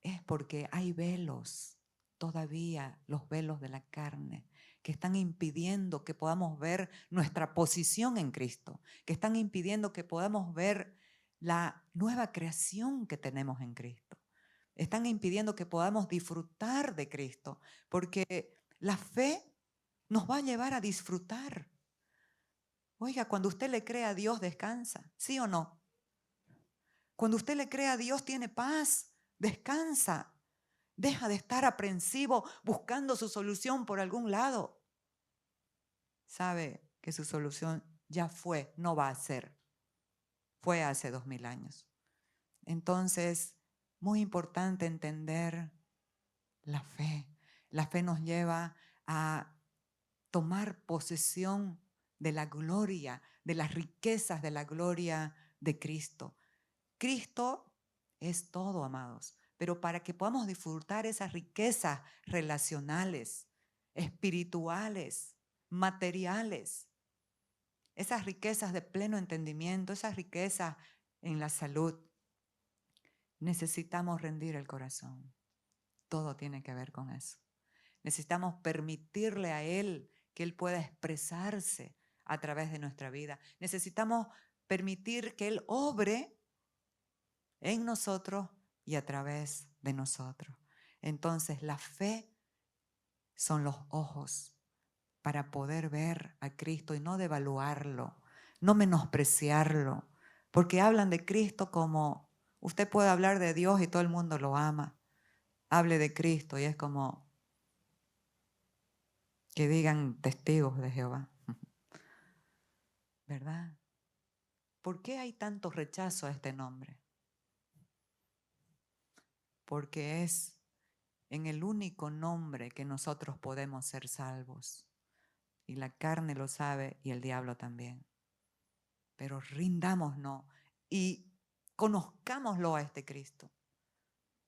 Es porque hay velos, todavía los velos de la carne, que están impidiendo que podamos ver nuestra posición en Cristo, que están impidiendo que podamos ver la nueva creación que tenemos en Cristo. Están impidiendo que podamos disfrutar de Cristo, porque la fe nos va a llevar a disfrutar. Oiga, cuando usted le cree a Dios, descansa, ¿sí o no? Cuando usted le cree a Dios, tiene paz, descansa. Deja de estar aprensivo buscando su solución por algún lado. Sabe que su solución ya fue, no va a ser. Fue hace 2000 años. Entonces, muy importante entender la fe. La fe nos lleva a tomar posesión de la gloria, de las riquezas de la gloria de Cristo. Cristo es todo, amados, pero para que podamos disfrutar esas riquezas relacionales, espirituales, materiales, esas riquezas de pleno entendimiento, esas riquezas en la salud, necesitamos rendir el corazón. Todo tiene que ver con eso. Necesitamos permitirle a Él que Él pueda expresarse a través de nuestra vida. Necesitamos permitir que Él obre en nosotros y a través de nosotros. Entonces, la fe son los ojos para poder ver a Cristo y no devaluarlo, no menospreciarlo, porque hablan de Cristo como usted puede hablar de Dios y todo el mundo lo ama. Hable de Cristo y es como que digan testigos de Jehová. ¿Verdad? ¿Por qué hay tanto rechazo a este nombre? Porque es en el único nombre que nosotros podemos ser salvos. Y la carne lo sabe y el diablo también. Pero rindámonos y conozcámoslo a este Cristo.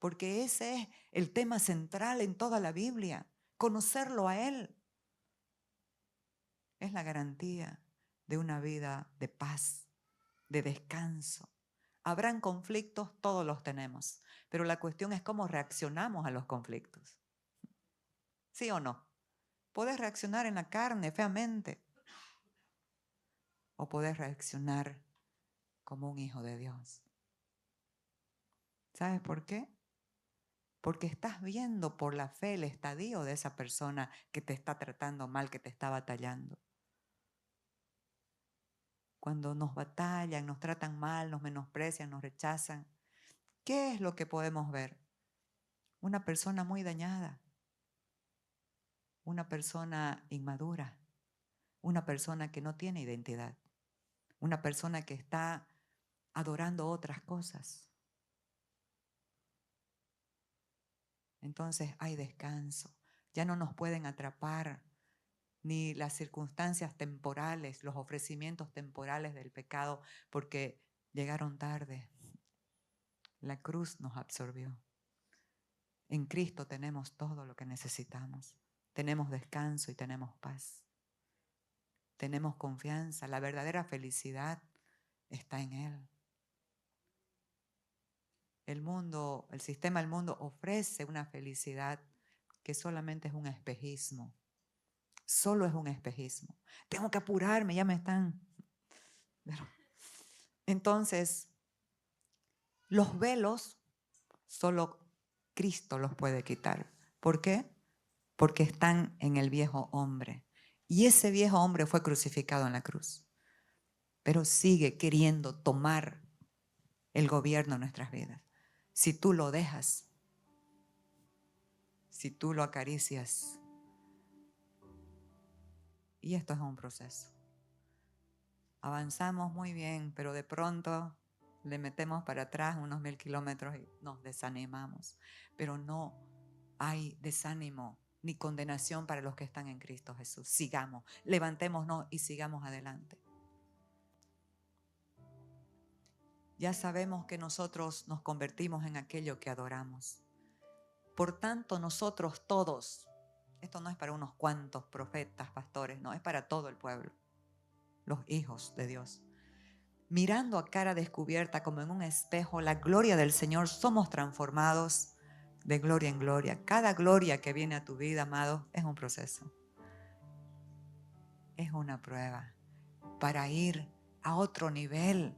Porque ese es el tema central en toda la Biblia. Conocerlo a Él es la garantía de una vida de paz, de descanso. Habrán conflictos, todos los tenemos, pero la cuestión es cómo reaccionamos a los conflictos. ¿Sí o no? Puedes reaccionar en la carne feamente o puedes reaccionar como un hijo de Dios. ¿Sabes por qué? Porque estás viendo por la fe el estadio de esa persona que te está tratando mal, que te está batallando. Cuando nos batallan, nos tratan mal, nos menosprecian, nos rechazan, ¿qué es lo que podemos ver? Una persona muy dañada, una persona inmadura, una persona que no tiene identidad, una persona que está adorando otras cosas. Entonces hay descanso, ya no nos pueden atrapar ni las circunstancias temporales, los ofrecimientos temporales del pecado, porque llegaron tarde. La cruz nos absorbió. En Cristo tenemos todo lo que necesitamos. Tenemos descanso y tenemos paz. Tenemos confianza. La verdadera felicidad está en Él. El mundo, el sistema del mundo ofrece una felicidad que solamente es un espejismo. Solo es un espejismo. Tengo que apurarme, ya me están. Entonces, los velos solo Cristo los puede quitar. ¿Por qué? Porque están en el viejo hombre. Y ese viejo hombre fue crucificado en la cruz. Pero sigue queriendo tomar el gobierno de nuestras vidas. Si tú lo dejas, si tú lo acaricias. Y esto es un proceso. Avanzamos muy bien, pero de pronto le metemos para atrás unos 1000 kilómetros y nos desanimamos. Pero no hay desánimo ni condenación para los que están en Cristo Jesús. Sigamos, levantémonos y sigamos adelante. Ya sabemos que nosotros nos convertimos en aquello que adoramos. Por tanto, nosotros todos, esto no es para unos cuantos profetas, pastores, no, es para todo el pueblo, los hijos de Dios. Mirando a cara descubierta como en un espejo la gloria del Señor, somos transformados de gloria en gloria. Cada gloria que viene a tu vida, amado, es un proceso. Es una prueba para ir a otro nivel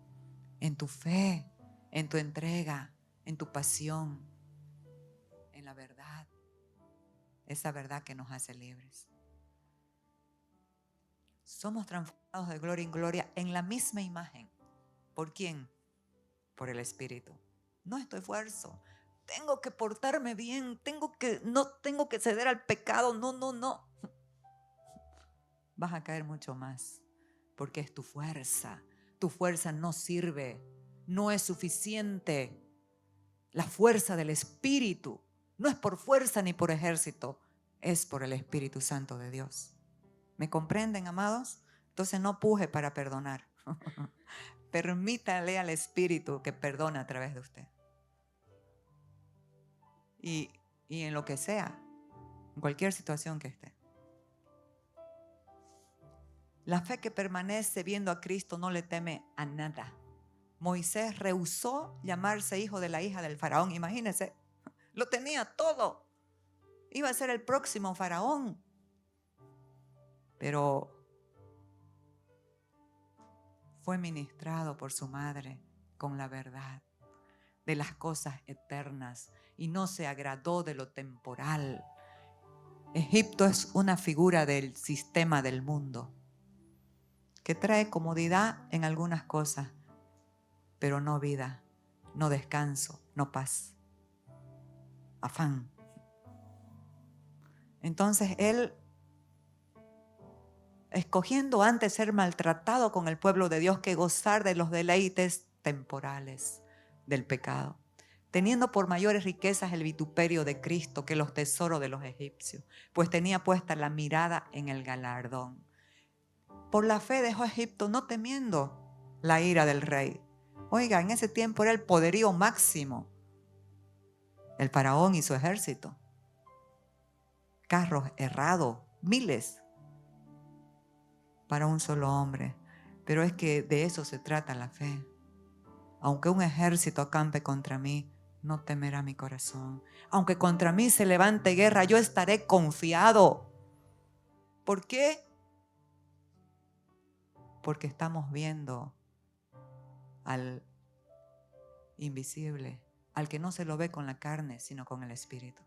en tu fe, en tu entrega, en tu pasión, en la verdad. Esa verdad que nos hace libres. Somos transformados de gloria en gloria en la misma imagen. ¿Por quién? Por el Espíritu. No esto esfuerzo. Tengo que portarme bien. No tengo que ceder al pecado. No. Vas a caer mucho más. Porque es tu fuerza. Tu fuerza no sirve. No es suficiente. La fuerza del Espíritu no es por fuerza ni por ejército. Es por el Espíritu Santo de Dios. ¿Me comprenden, amados? Entonces no puje para perdonar. Permítale al Espíritu que perdone a través de usted. Y en lo que sea, en cualquier situación que esté. La fe que permanece viendo a Cristo no le teme a nada. Moisés rehusó llamarse hijo de la hija del faraón. Imagínense, lo tenía todo. Iba a ser el próximo faraón. Pero fue ministrado por su madre con la verdad de las cosas eternas y no se agradó de lo temporal. Egipto es una figura del sistema del mundo que trae comodidad en algunas cosas, pero no vida, no descanso, no paz, afán. Entonces él, escogiendo antes ser maltratado con el pueblo de Dios que gozar de los deleites temporales del pecado, teniendo por mayores riquezas el vituperio de Cristo que los tesoros de los egipcios, pues tenía puesta la mirada en el galardón. Por la fe dejó Egipto no temiendo la ira del rey. Oiga, en ese tiempo era el poderío máximo. El faraón y su ejército. Carros errados, miles, para un solo hombre. Pero es que de eso se trata la fe. Aunque un ejército acampe contra mí, no temerá mi corazón. Aunque contra mí se levante guerra, yo estaré confiado. ¿Por qué? Porque estamos viendo al invisible, al que no se lo ve con la carne, sino con el Espíritu.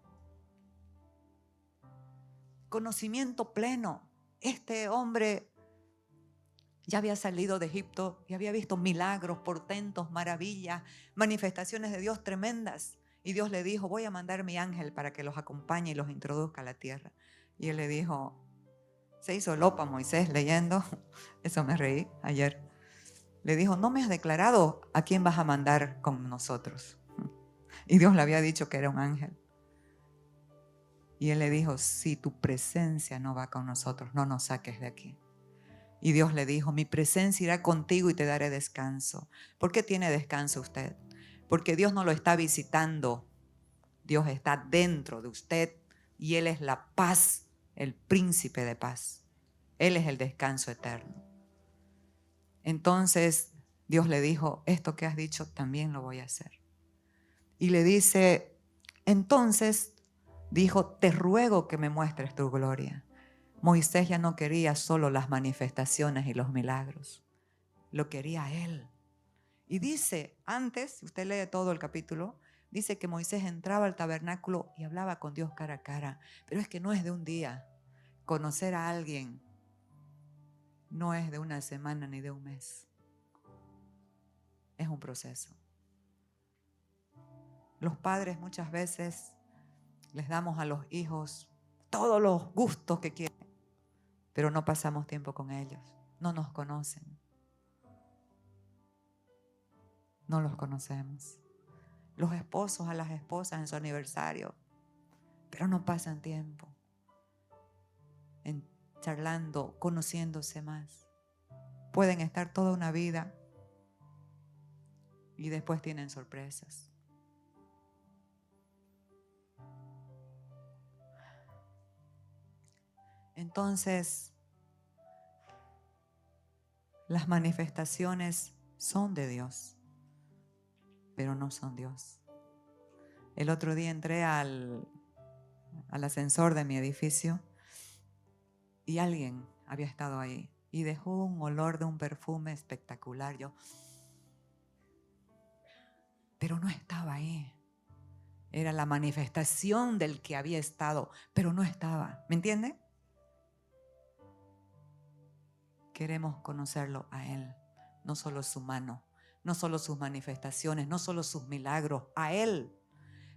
Conocimiento pleno. Este hombre ya había salido de Egipto y había visto milagros, portentos, maravillas, manifestaciones de Dios tremendas. Y Dios le dijo, voy a mandar mi ángel para que los acompañe y los introduzca a la tierra. Y él le dijo, se hizo lopa Moisés leyendo, eso me reí ayer. Le dijo, no me has declarado a quién vas a mandar con nosotros. Y Dios le había dicho que era un ángel. Y él le dijo, si tu presencia no va con nosotros, no nos saques de aquí. Y Dios le dijo, mi presencia irá contigo y te daré descanso. ¿Por qué tiene descanso usted? Porque Dios no lo está visitando. Dios está dentro de usted y Él es la paz, el príncipe de paz. Él es el descanso eterno. Entonces Dios le dijo, esto que has dicho también lo voy a hacer. Y le dice, entonces dijo, te ruego que me muestres tu gloria. Moisés ya no quería solo las manifestaciones y los milagros, lo quería a él. Y dice, antes, si usted lee todo el capítulo, dice que Moisés entraba al tabernáculo y hablaba con Dios cara a cara. Pero es que no es de un día. Conocer a alguien no es de una semana ni de un mes. Es un proceso. Los padres muchas veces les damos a los hijos todos los gustos que quieren, pero no pasamos tiempo con ellos. No nos conocen. No los conocemos. Los esposos a las esposas en su aniversario, pero no pasan tiempo en charlando, conociéndose más. Pueden estar toda una vida y después tienen sorpresas. Entonces, las manifestaciones son de Dios, pero no son Dios. El otro día entré al ascensor de mi edificio y alguien había estado ahí y dejó un olor de un perfume espectacular. Pero no estaba ahí. Era la manifestación del que había estado, pero no estaba. ¿Me entiende? Queremos conocerlo a Él, no solo su mano, no solo sus manifestaciones, no solo sus milagros, a Él.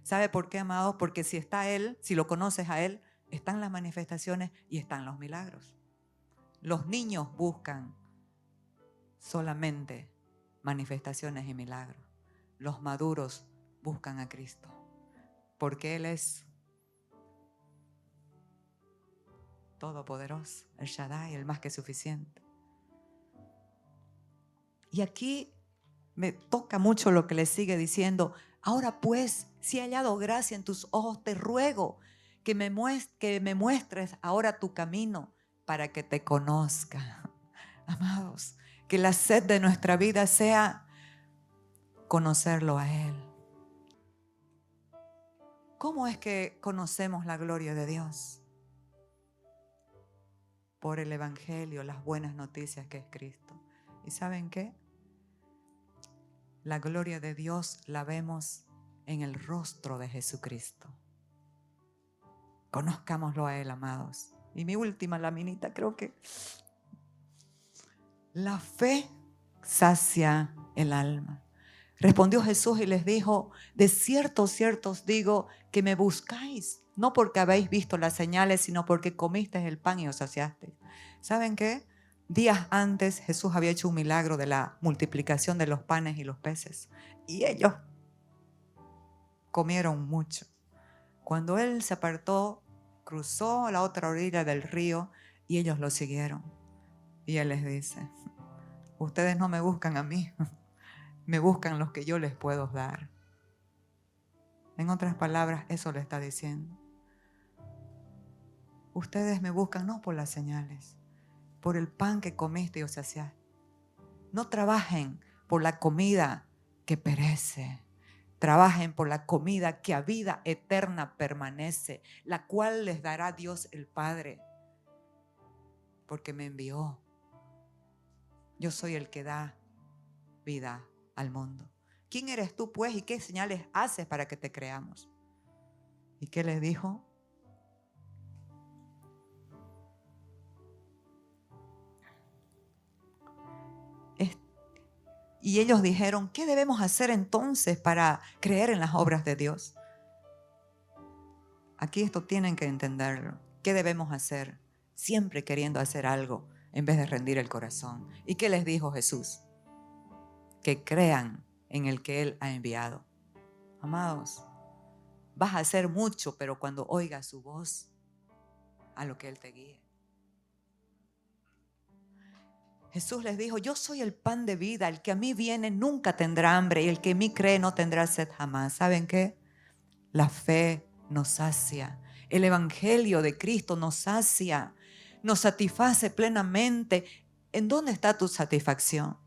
¿Sabe por qué, amados? Porque si está Él, si lo conoces a Él, están las manifestaciones y están los milagros. Los niños buscan solamente manifestaciones y milagros. Los maduros buscan a Cristo, porque Él es todopoderoso, el Shaddai, el más que suficiente. Y aquí me toca mucho lo que le sigue diciendo. Ahora pues, si he hallado gracia en tus ojos, te ruego que me muestres ahora tu camino para que te conozca. Amados, que la sed de nuestra vida sea conocerlo a Él. ¿Cómo es que conocemos la gloria de Dios? Por el Evangelio, las buenas noticias que es Cristo. ¿Y saben qué? La gloria de Dios la vemos en el rostro de Jesucristo. Conozcámoslo a Él, amados. Y mi última laminita, creo que la fe sacia el alma. Respondió Jesús y les dijo, de cierto, cierto os digo que me buscáis, no porque habéis visto las señales, sino porque comisteis el pan y os saciasteis. ¿Saben qué? Días antes Jesús había hecho un milagro de la multiplicación de los panes y los peces. Y ellos comieron mucho. Cuando Él se apartó, cruzó a la otra orilla del río y ellos lo siguieron. Y Él les dice, ustedes no me buscan a mí, me buscan los que yo les puedo dar. En otras palabras, eso le está diciendo. Ustedes me buscan no por las señales, por el pan que comiste y os saciaste. No trabajen por la comida que perece. Trabajen por la comida que a vida eterna permanece, la cual les dará Dios el Padre, porque me envió. Yo soy el que da vida al mundo. ¿Quién eres tú, pues, y qué señales haces para que te creamos? ¿Y qué les dijo? Y ellos dijeron, ¿qué debemos hacer entonces para creer en las obras de Dios? Aquí esto tienen que entenderlo. ¿Qué debemos hacer? Siempre queriendo hacer algo en vez de rendir el corazón. ¿Y qué les dijo Jesús? Que crean en el que Él ha enviado. Amados, vas a hacer mucho, pero cuando oigas su voz, a lo que Él te guíe. Jesús les dijo, yo soy el pan de vida, el que a mí viene nunca tendrá hambre y el que en mí cree no tendrá sed jamás. ¿Saben qué? La fe nos sacia, el evangelio de Cristo nos sacia, nos satisface plenamente. ¿En dónde está tu satisfacción?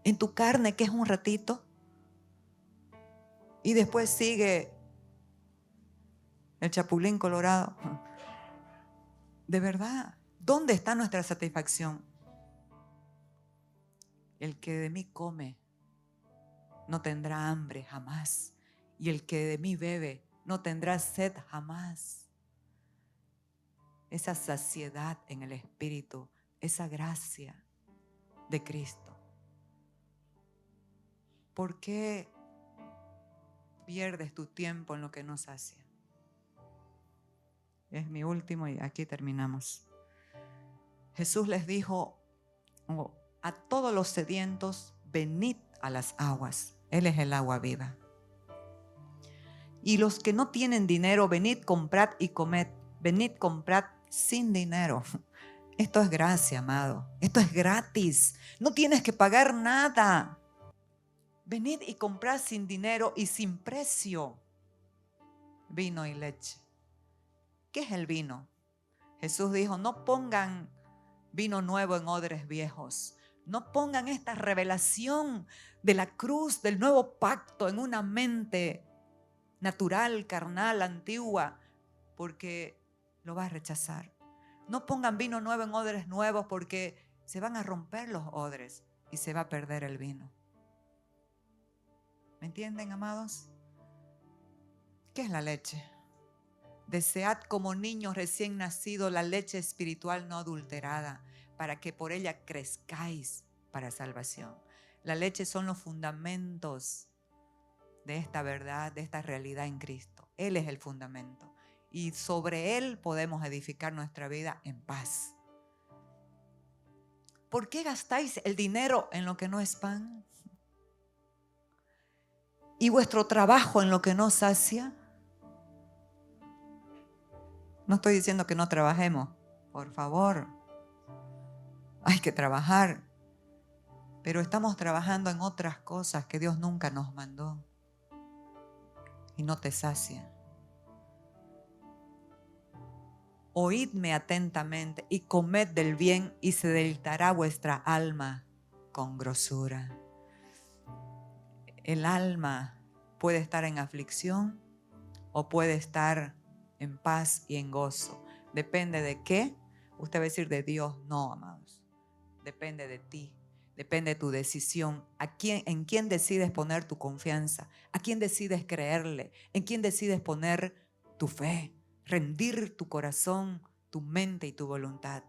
¿En tu carne, que es un ratito? Y después sigue el chapulín colorado. De verdad, ¿dónde está nuestra satisfacción? El que de mí come no tendrá hambre jamás, y el que de mí bebe no tendrá sed jamás. Esa saciedad en el Espíritu, esa gracia de Cristo. ¿Por qué pierdes tu tiempo en lo que no sacia? Es mi último y aquí terminamos. Jesús les dijo, a todos los sedientos, venid a las aguas. Él es el agua viva. Y los que no tienen dinero, venid, comprad y comed. Venid, comprad sin dinero. Esto es gracia, amado. Esto es gratis. No tienes que pagar nada. Venid y comprad sin dinero y sin precio vino y leche. ¿Qué es el vino? Jesús dijo, no pongan vino nuevo en odres viejos. No pongan esta revelación de la cruz, del nuevo pacto en una mente natural, carnal, antigua, porque lo va a rechazar. No pongan vino nuevo en odres nuevos porque se van a romper los odres y se va a perder el vino. ¿Me entienden, amados? ¿Qué es la leche? Desead como niños recién nacidos la leche espiritual no adulterada, para que por ella crezcáis para salvación. La leche son los fundamentos de esta verdad, de esta realidad en Cristo. Él es el fundamento. Y sobre Él podemos edificar nuestra vida en paz. ¿Por qué gastáis el dinero en lo que no es pan? ¿Y vuestro trabajo en lo que no sacia? No estoy diciendo que no trabajemos, por favor. Hay que trabajar. Pero estamos trabajando en otras cosas que Dios nunca nos mandó. Y no te sacia. Oídme atentamente y comed del bien y se deleitará vuestra alma con grosura. El alma puede estar en aflicción o puede estar en paz y en gozo. Depende de qué. Usted va a decir de Dios. No, amados. Depende de ti. Depende de tu decisión. ¿En quién decides poner tu confianza? ¿A quién decides creerle? ¿En quién decides poner tu fe? Rendir tu corazón, tu mente y tu voluntad.